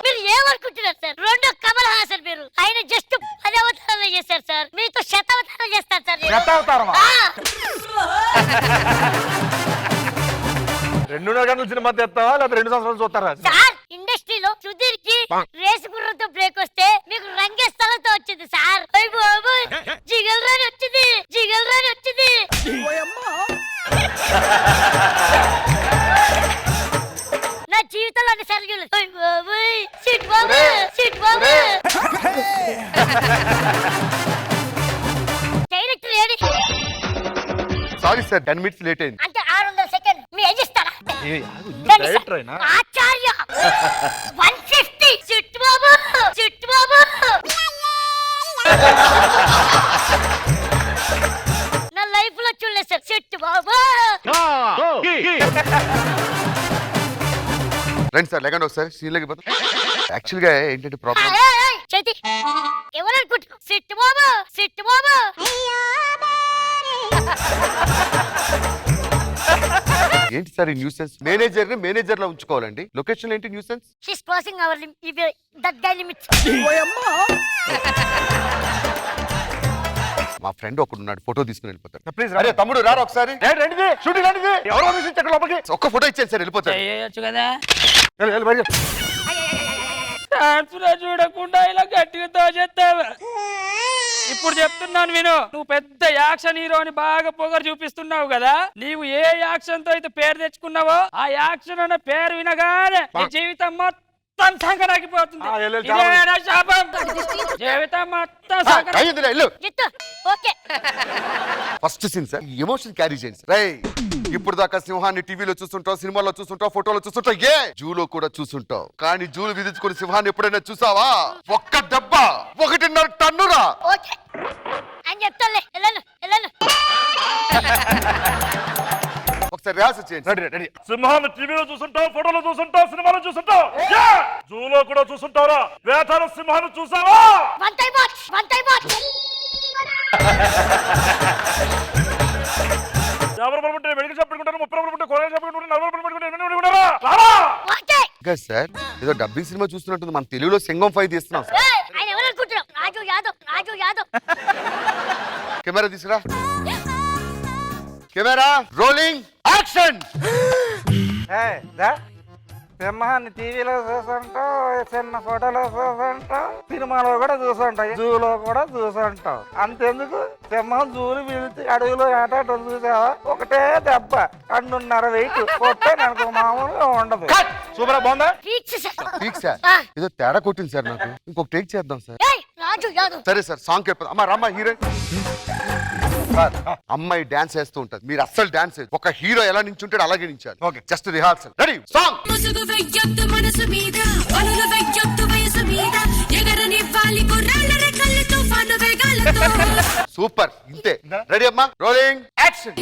మీరు ఏమనుకుంటున్నారు సార్? రెండో కమల్ హాసన్ మీరు. ఆయన జస్ట్ 10 అవతారాలు చేశారు సార్. మీతో శతావతారం చేస్తారు సార్. శతావతారమా? 2.5 గంటల సినిమా తెస్తావా లేదా 2 సంవత్సరాలు చూస్తారా? సార్ ఇండస్ట్రీలో సుధీర్ కి రేసు గుర్రంతో బ్రేక్ వస్తే మీకు రంగే స్థలంతో వచ్చింది సార్. జిగల్ రాని వచ్చింది, జిగల్ రాని వచ్చింది. నా జీవితంలో అన్ని సరిగ్గా సిట్ బాబు, సిట్ బాబు. డైరెక్టర్ ఏడి? సారీ సార్ 10 minutes లేట్ అయింది. అంటే 600 సెకండ్ మీ ఏజ్ ఇస్తారా? డైరెక్టర్ అయినా ఆచార్య 150. సిట్ బాబు, సిట్ బాబు. నా లైఫ్ లో చూడలేదు సార్ సిట్ బాబు. రండి సార్ లేకండి ఒకసారి సీన్లోకి పోతాం. యాక్చువల్ గా ఏంటంటే ప్రాబ్లం చేతి ఎవరు అనుకుంటున్నావు? సిట్ బాబు, సిట్ బాబు. ఏంటి సార్ ఈ న్యూసెన్స్? మేనేజర్ ని మేనేజర్ లో ఉంచుకోవాలండి. లొకేషన్ ఏంటి nuisance? She's crossing our that guy limits. మా ఫ్రెండ్ ఒకడు ఉన్నాడు, ఫోటో తీసుకుని వెళ్ళిపోతాడు. ప్లీజ్ అరే తమ్ముడు రారా ఒకసారి. రండి షూటింగ్ రండి. ఎవరో అక్కడ లోపలికి ఒక్క ఫోటో ఇచ్చాను సార్ వెళ్ళిపోతాడు. చేయొచ్చు కదా. బయట చూడకుండా ఇలా గట్టిగా తోచేస్తావా? ఇప్పుడు చెప్తున్నాను విను. నువ్వు పెద్ద యాక్షన్ హీరో అని బాగా పొగరు చూపిస్తున్నావు కదా. నీవు ఏ యాక్షన్ తో అయితే పేరు తెచ్చుకున్నావో ఆ యాక్షన్ అన్న పేరు వినగానే నీ జీవితం మొత్తం సంకరాకిపోతుంది. ఇదేనా శాపం? జీవితం మొత్తం okay. First scene sir emotion carry చేయండి సార్. రై ఇప్పుడు దాకా సింహాన్ని టీవీలో చూస్తుంటావు, సినిమాలో చూస్తుంటావు, ఫోటోలో చూస్తుంటావు, ఏ జూలో కూడా చూస్తుంటావు. కానీ జూలు విధించుకుని సింహాన్ని ఎప్పుడైనా చూసావా? ఒక్క దెబ్బ 1.5 టన్నురా. ఓకే అని చెప్తాలే. ఒకసారి రిహార్సల్ చేయండి. రెడీ. సింహాన్ని టీవీలో చూస్తుంటావు, ఫోటోలో చూస్తుంటావు, సినిమాలో చూస్తుంటావు, జూలో కూడా చూస్తుంటావురా. వేటాడ సింహాన్ని చూసావా? వన్ టైం బాట్. ఎవరు పడుకుంటే మెడికల్ షాప్ పెట్టుకుంటారు, 30 పడుకుంటే కూరగాయల షాప్ పెట్టుకుంటారు, 40 పడుకుంటే ఓకే. సార్ ఏదో డబ్బింగ్ సినిమా చూస్తున్నట్టుంది. మన తెలుగులో సింగం 5 తీస్తున్నాం సార్. ఆయన ఎవరు అనుకుంటున్నావు? రాజు యాదవ్. కెమెరా తీసుకురా. Camera rolling action. సింహాన్ని టీవీలో చూసుంటావు, చిన్న ఫోటోలో చూసుంటావు, సినిమాలో కూడా చూసుంటావు, జూలో కూడా చూసుంటావు. అంతెందుకు సింహం జూలు పిలిచి అడవిలో ఏటాటం చూసావా? ఒకటే దెబ్బ 2.5 వెయిట్ కొట్టే నాకు మామూలుగా ఉండదు. సూపర్ బాగుందా? ఠీక్ సార్ ఏదో తేడా కొట్టింది సార్. నాకు ఇంకొక టేక్ చేద్దాం సార్. రాజు యాదవ్. సరే సార్ సాంగ్ చెప్పదు. అమ్మా రమ్మ హీరోయిన్. సార్ అమ్మాయి డాన్స్ వేస్తూ ఉంటది, మీరు అస్సలు డాన్స్ ఒక హీరో ఎలా నించుంటాడు అలాగే నించాలి. Okay just rehearsal. Ready song. Super ఇంతే. రెడీ అమ్మా రోలింగ్ యాక్షన్.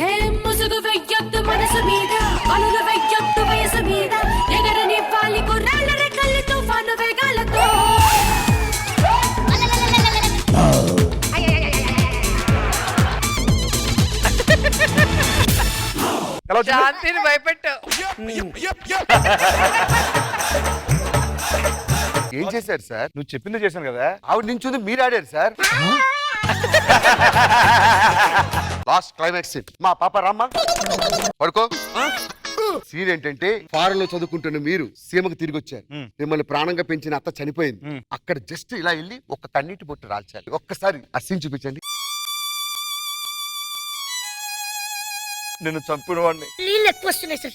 శాంతిని భయపెట్టు. ఏం చేశారు సార్? నువ్వు చెప్పింది చేశాను కదా. ఆవిడ నించుంది మీరు ఆడారు సార్. Last climax scene. మా పాప రామ్మా పడుకో. సీన్ ఏంటంటే ఫారెన్ లో చదువుకుంటున్న మీరు సీమకు తిరిగి వచ్చారు. మిమ్మల్ని ప్రాణంగా పెంచిన అత్త చనిపోయింది. అక్కడ జస్ట్ ఇలా వెళ్ళి ఒక కన్నీటి బొట్టు రాల్చాలి. ఒక్కసారి ఆ సీన్ చూపించండి. నిన్ను చంపిన వాడిని. నీళ్ళు ఎక్కువ వస్తున్నాయి సార్.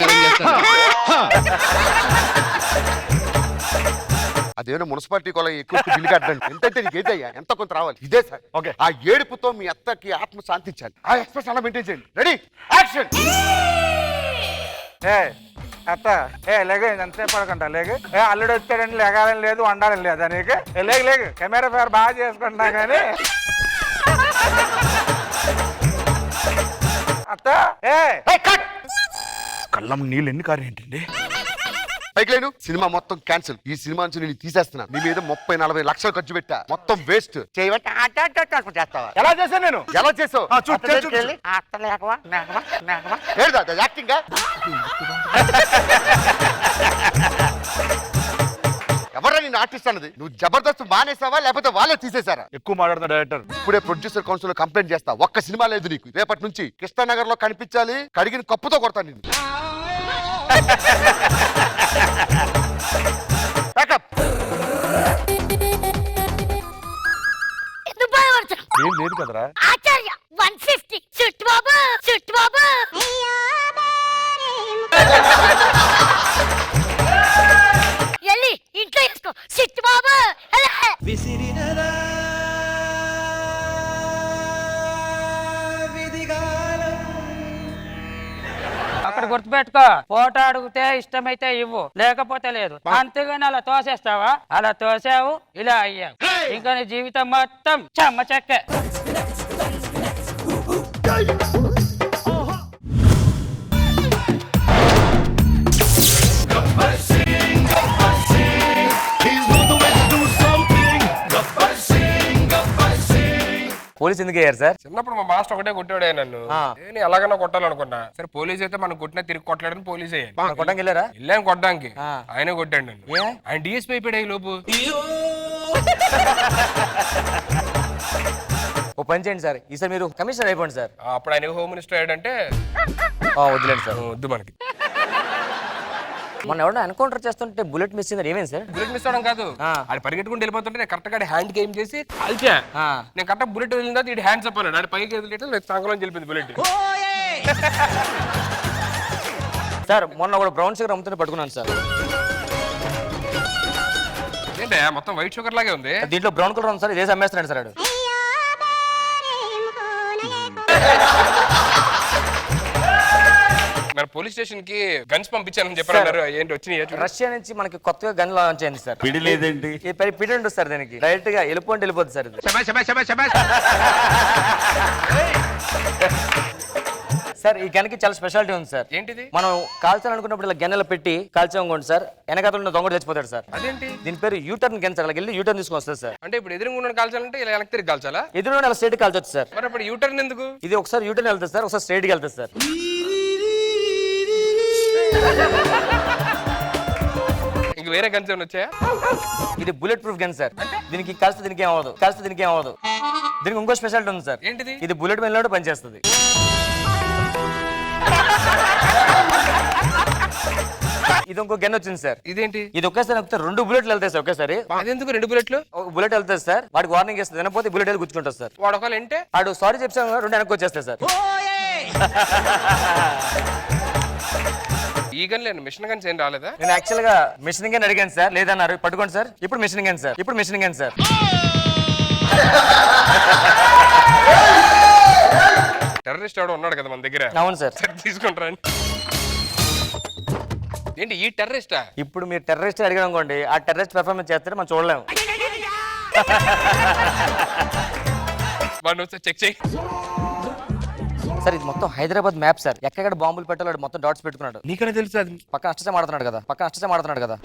అదేమైనా మున్సిపాలిటీ కొల ఎక్కువ బిల్లు కట్టండి. ఎంతంటే నీకేదయ్యా ఎంత కొంత రావాలి. ఇదే సార్. ఓకే ఆ ఏడుపుతో మీ అత్తకి ఆత్మ శాంతించాలి. ఆ ఎక్స్ప్రెస్ అలా మెయింటైన్ చేయండి. Ready action. అత్త లేగు ఎంతసేపు పడకుండా లేగు. అల్లుడు వచ్చాడని లేగాలని లేదు, వండాలని లేదా నీకు? లేగు కెమెరా పేరు బాగా చేసుకుంటున్నా కానీ. అత్త కళ్ళం నీళ్ళు ఎన్ని కారు ఏంటండి? పైకి లేను. సినిమా మొత్తం క్యాన్సిల్. ఈ సినిమా నుంచి నేను తీసేస్తున్నా. నీ మీద 30-40 లక్షలు ఖర్చు పెట్టా. మొత్తం వేస్ట్. చేస్తావా? ఎలా చేశాను నేను? ఎలా చేసావు? యాక్టింగ్ ఆర్టిస్ట్ అన్నది. నువ్వు జబర్దస్త్ మానేసావా లేకపోతే వాళ్ళే తీసేశారా? ఎక్కువ మాట్లాడుతున్నా డైరెక్టర్. ఇప్పుడే ప్రొడ్యూసర్ కౌన్సిల్ లో కంప్లైంట్ చేస్తా. ఒక్క సినిమా లేదు నీకు. రేపటి నుంచి కృష్ణానగర్ లో కనిపించాలి. కడిగిన కప్పుతో కొడతాను నిన్ను. ఎందుకు బాధపడుతున్నావు? ఏం లేదు కదరా. ఆచార్య 150 చుట్టు బాబు చుట్టు బాబు. ఎల్లి ఇంట్లో వేసుకో చుట్టు బాబు. అక్కడ గుర్తుపెట్టుకో, ఫోటో అడిగితే ఇష్టమైతే ఇవ్వు, లేకపోతే లేదు. అంతేగాని అలా తోసేస్తావా? అలా తోసావు, ఇలా అయ్యావు. ఇంకా నీ జీవితం మొత్తం చెమ్మ చెక్క. పోలీస్ ఎందుకు అయ్యారు సార్? చిన్నప్పుడు మా మాస్టర్ ఒకటే కొట్టాడే నన్ను. నేను ఎలాగైనా కొట్టాలనుకున్నా. సరే పోలీస్ అయితే మనం కొట్టినా తిరిగి కొట్టలేడని పోలీస్ అయ్యాను. కొట్టడానికి వెళ్ళారా? వెళ్ళాను కొట్టడానికి. ఆయనే కొట్టాడు నన్ను. ఆయన డిఎస్పీ అయిపోయాడు ఈ లోపు. ఓ పని చేయండి సార్, ఈసారి మీరు కమిషనర్ అయిపోండి సార్. అప్పుడు ఆయన హోమ్ మినిస్టర్ అయ్యాడంటే వద్దులేండి సార్. వద్దు మనకి. మొన్న ఎవరైనా ఎన్కౌంటర్ చేస్తుంటే బుల్లెట్ మిస్ అయింది, ఏమైంది సార్? బుల్లెట్ మిస్ అవడం కాదు, అది పరిగెట్టుకుంటూ వెళ్ళిపోతుంటే నేను కరెక్ట్ గా హ్యాండ్ గేమ్ చేసి కాల్చా. నేను కరెక్ట్ బుల్లెట్ వెళ్ళిన తర్వాత ఇటు హ్యాండ్స్ అప్ అన్నాడు. అది పైకి వదిలేట సంగలో వెళ్ళిపోయింది బుల్లెట్. సార్ మొన్న కూడా బ్రౌన్ షుగర్ అమ్ముతుంటే పట్టుకున్నాను సార్. ఏంటే మొత్తం వైట్ షుగర్ లాగే ఉంది. దీంట్లో బ్రౌన్ కలర్ ఉంది సార్, ఇదే అమ్మేస్తున్నాడు సార్. మన పోలీస్ స్టేషన్ కి గన్స్ పంపించానని చెప్పారు. ఏంటి వచ్చినాయి? రష్యా నుంచి మనకి కొత్తగా గన్ లాంచ్ అయింది సార్. పిడిలేదేంటి? పిడి ఉంటుంది సార్ దానికి. డైరెక్ట్ గా వెళ్ళిపోతుంది సార్. సార్ ఈ గన్కి చాలా స్పెషాలిటీ ఉంది సార్. ఏంటిది? మనం కాల్చాలనుకున్నప్పుడు ఇలా గన్నెల పెట్టి కాల్చామనుకోండి సార్, వెనకాల దొంగడు చచ్చిపోతాడు సార్. అదేంటి? దీని పేరు యూటర్న్ గన్ సార్. అలా వెళ్ళి యూటర్న్ తీసుకొని వస్తుంది సార్. అంటే ఇప్పుడు ఎదురుగా కాల్చాలంటే ఇలా వెనక్కి తిరిగి కాల్చాలా? ఎదురు అలా స్ట్రైట్ కాల్చొచ్చు సార్. మరి ఇప్పుడు యూటర్న్ ఎందుకు? ఇది ఒకసారి యూటర్న్ వెళ్తుంది సార్, ఒకసారి స్ట్రైట్ గా వెళ్తుంది సార్. ఇంక వేరే గన్స్ ఏమైనా వచ్చాయా? ఇది బుల్లెట్ ప్రూఫ్ గన్ సార్. దీనికి కాల్స్తే దీనికి ఏమవదు, కాల్స్తే దీనికి ఏమవదు. దీనికి ఇంకో స్పెషాలిటీ ఉంది సార్. ఏంటిది? ఇది బుల్లెట్ వెళ్ళినప్పుడు పనిచేస్తుంది. ఇది ఇంకో గన్ వచ్చింది సార్. ఇదేంటి? ఇది ఒకేసారి నొక్కితే 2 బుల్లెట్లు వెళ్తాయి సార్ ఒకేసారి. అదెందుకు 2 బుల్లెట్లు? ఒక బుల్లెట్ వెళ్తుంది సార్, వాడికి వార్నింగ్ ఇస్తుంది, వినకపోతే బుల్లెట్ వెళ్ళి గుచ్చుకుంటుంది సార్. వాడు ఒకవేళ ఏంటే వాడు సారీ చెప్పాను 2 వెనక్కి వచ్చేస్తాయి సార్. ఈ గన్ లేను మిషన్ గన్స్ ఏం రాలేదా? నేను యాక్చువల్ గా మిషన్ గన్ అడిగాను సార్, లేదన్నారు. పట్టుకోండి సార్. ఇప్పుడు మిషన్ గన్ సార్, ఇప్పుడు మిషన్ గన్ సార్. టెర్రరిస్ట్ ఎవడో ఉన్నాడు కదా మన దగ్గర. అవును సార్. తీసుకుంటారా? ఏంటి ఈ టెర్రరిస్టా? ఇప్పుడు మీరు టెర్రరిస్ట్ అడిగారు అనుకోండి, ఆ టెర్రరిస్ట్ పెర్ఫార్మెన్స్ చేస్తే మనం చూడలేము. వాడిని వచ్చి చెక్ చేయి. సార్ ఇది మొత్తం హైదరాబాద్ మ్యాప్ సార్. ఎక్కడ బాంబులు పెట్టాలో మొత్తం డాట్స్ పెట్టుకున్నాడు. నీకనే తెలుసు అది. పక్కన అష్టచం ఆడుతున్నాడు కదా.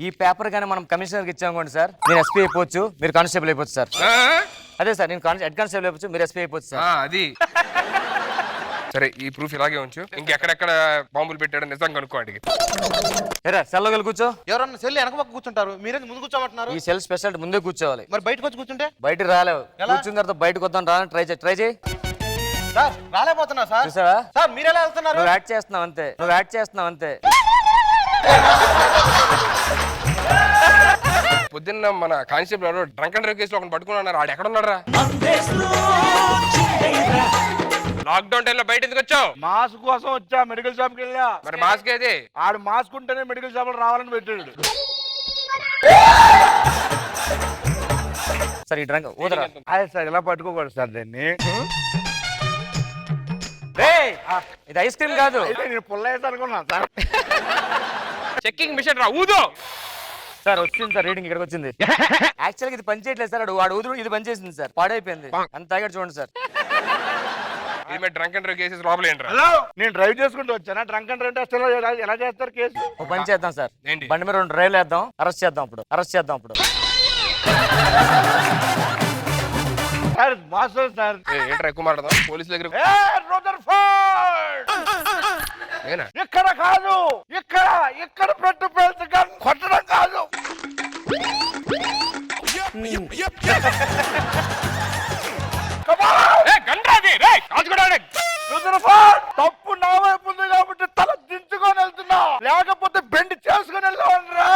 ఈ పేపర్ గానీ మనం కమిషనర్ కి ఇచ్చామనుకోండి సార్, నేను ఎస్పీ అయిపోవచ్చు, మీరు కానిస్టేబుల్ అయిపోవచ్చు సార్. అదే సార్, నేను హెడ్ కానిస్టేబుల్ అయిపోవచ్చు, మీరు ఎస్పీ అయిపోవచ్చు సార్. అది సరే, ఈ ప్రూఫ్ ఇలాగే ఉంచు. ఇంకెక్కడెక్కడ బాంబులు పెట్టాడో నిజంగా కనుక్కో అడిగి. సెల్లో కూర్చో. ఎవరన్నా సెల్ వెనక పక్క కూర్చుంటారు, మీరే ముందు కూర్చోమంటున్నారు. ఈ సెల్ స్పెషాలిటీ ముందే కూర్చోవాలి. మరి బయటకు వచ్చి కూర్చుంటే బయటకు రాలేవు. కూర్చున్న తర్వాత బయటకు వద్దాం రా, ట్రై చేయి. సార్ రాలేకపోతున్నా సార్. చూసావా సార్ మీరు ఎలా వెళ్తున్నారు? నువ్వు యాక్ట్ చేస్తున్నావు అంతే. పొద్దున్న మన కానిస్టేబుల్ ఎవరో డ్రంక్ అండ్ డ్రైవ్ కేసులో ఒకటి పట్టుకున్నారు. ఆడు ఎక్కడ ఉన్నారా? లాక్డౌన్ టైంలో బయట ఎందుకు వచ్చావు? మాస్క్ కోసం వచ్చా, మెడికల్ షాప్ కి వెళ్ళా. మరి మాస్క్ ఏది? ఆడు మాస్క్ ఉంటేనే మెడికల్ షాప్ లో రావాలని పెట్టాడు. సార్ ఈ డ్రంక్ ఊదరా. అదే సార్, ఇలా పట్టుకోకూడదు సార్ దీన్ని. ఇది ఐస్ క్రీమ్ కాదు. నేను పుల్ల వేసి అనుకున్నాను సార్. చెక్కింగ్ మిషన్ రా, ఊదో. సార్ వచ్చింది సార్, రీడింగ్ ఇక్కడికి వచ్చింది. యాక్చువల్గా ఇది పని చేయట్లేదు సార్. వాడు ఊదురు, ఇది పని చేసింది సార్, పాడైపోయింది. అంత తాగాడు చూడండి సార్. ఇది డ్రంక్ అండ్ డ్రైవ్ కేసెస్ లోపల ఏంట్రా? హలో, నేను డ్రైవ్ చేసుకుంటూ వచ్చానా? డ్రంక్ అండ్ డ్రైవ్ టెస్ట్ ఎలా చేస్తారు కేసు? ఒక పని చేద్దాం సార్, ఏంటి? బండి మీద 2 డ్రైవ్లు వేద్దాం, అరెస్ట్ చేద్దాం అప్పుడు. Sir master sir. ఏంట్రా ఎక్కువ మాట్లాడదాం పోలీసు దగ్గర? నేనా? ఇక్కడ కాదు, ఇక్కడ ఇక్కడ పెట్టు పేల్చి కొట్టడం కాదు. తప్పు నా వైపు ఉంది కాబట్టి తల దించుకొని వెళ్తున్నా, లేకపోతే బెండ్ చేసుకొని వెళ్ళవనరా.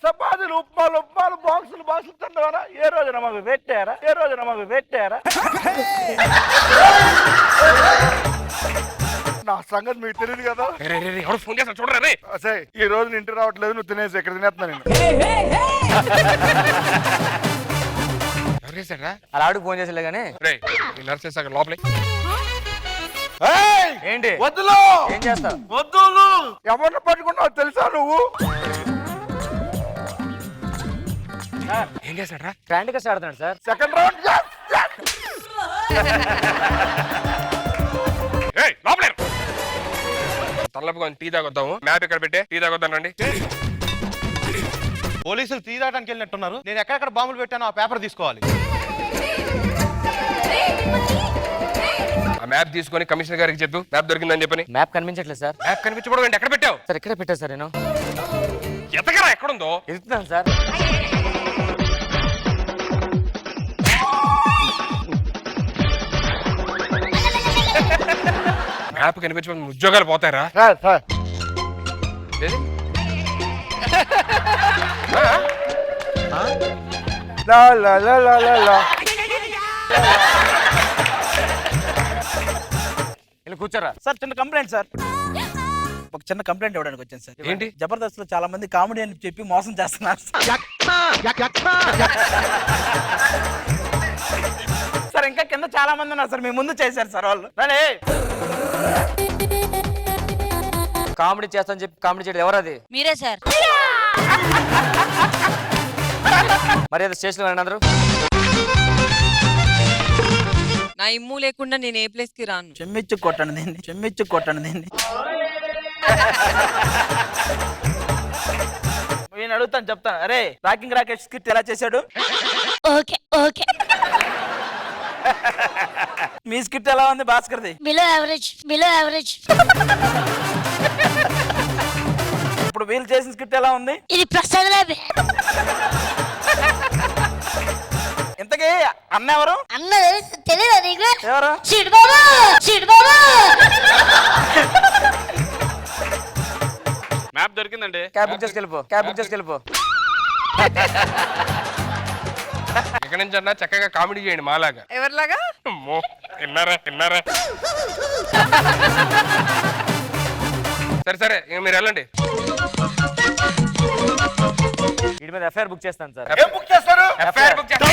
చపాతీలు ఉప్మాలు బాక్సులు తింటారా? ఏ రోజున మాకు పెట్టారా? నా సంగతి మీకు తెలియదు కదా. ఎవరు ఫోన్ చేస్తా చూడరా రే. అసే ఈ రోజు నీ ఇంటికి రావట్లేదు, నువ్వు తినేసి ఎక్కడ తినేస్తున్నా నేను. ఎవరు చేశారా? అలా ఆడికి ఫోన్ చేసలే కానీ రే ఈ నర్స్ చేశాక లోపలే. ఏయ్! ఏంటి వద్దులు ఏం చేస్తావు? వద్దులు ఎవరిని పట్టుకున్నావు తెలుసా నువ్వు? ఏం చేశారా? క్యాండీ క్రష్ ఆడుతున్నాడు సార్. సెకండ్ రౌండ్ లోపలే తలపుకొని టీ తాగొద్దాము. మ్యాప్ ఇక్కడ పెట్టే టీ తాగొద్దాం రండి. పోలీసులు తీయడానికి వెళ్ళినట్టున్నారు. నేను ఎక్కడెక్కడ బాంబులు పెట్టానో ఆ పేపర్ తీసుకోవాలి. ఆ మ్యాప్ తీసుకొని కమిషనర్ గారికి చెప్పు మ్యాప్ దొరికిందని చెప్పని. మ్యాప్ కనిపించట్లేదు సార్. మ్యాప్ కనిపించకూడదు. ఎక్కడ పెట్టావు? సార్ ఎక్కడ పెట్టా సార్? నేను ఎతకరా ఎక్కడుందో. ఎదుగుతున్నాను సార్. మ్యాప్ కనిపించకుండా ఉద్యోగాలు పోతారా? ఏది? ఇలా కూర్చోరా. సార్ చిన్న కంప్లైంట్ సార్, ఒక చిన్న కంప్లైంట్ ఇవ్వడానికి వచ్చాను సార్. ఏంటి? జబర్దస్త్ లో చాలా మంది కామెడీ అని చెప్పి మోసం చేస్తున్నారు సార్. ఇంకా కింద చాలా మంది ఉన్నారు సార్, మీ ముందు చేశారు సార్ వాళ్ళు. కామెడీ చేస్తాను చెప్పి కామెడీ చేయడం ఎవరది? మీరే సార్. మరి అది స్టేషన్ లో అందరూ నా ఇమ్ము లేకుండా నేను ఏ ప్లేస్ కి రాను. చెమ్మిచ్చు కొట్టండి దీన్ని. నేను అడుగుతాను, చెప్తాను. అరే రాకింగ్ రాకేష్ స్కిట్ ఎలా చేశాడు? ఓకే మీ స్కిట్ ఎలా ఉంది భాస్కర్ది? Below average. ఇప్పుడు వీళ్ళు చేసిన స్కిట్ ఎలా ఉంది? ఇది ప్రసాద్ లాబే. ఇంతకీ అన్న ఎవరు? అన్న తెలియదా నీకు? ఎవరు? చిడు బాబు. మ్యాప్ దొరికిందండి. క్యాబ్ బుక్ చేసుకెళ్ళిపో. ఎక్కడి నుంచి అన్నా చక్కగా కామెడీ చేయండి మాలాగా. ఎవరిలాగా? అమ్మో, తిన్నారా? సరే ఇక మీరు వెళ్ళండి. వీడి మీద ఎఫ్ఐఆర్ బుక్ చేస్తాను సార్. ఏం బుక్ చేస్తారు? FIR బుక్ చేస్తాను.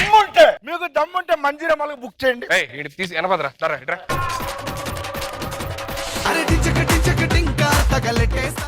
దమ్ముంటే మంజీరా మళ్ళీ బుక్ చేయండి. ఏయ్, ఈడు తీసి ఎనపదరా ఇట్రా. అరే టించక టించక టింకా తగలెట్టేస్తా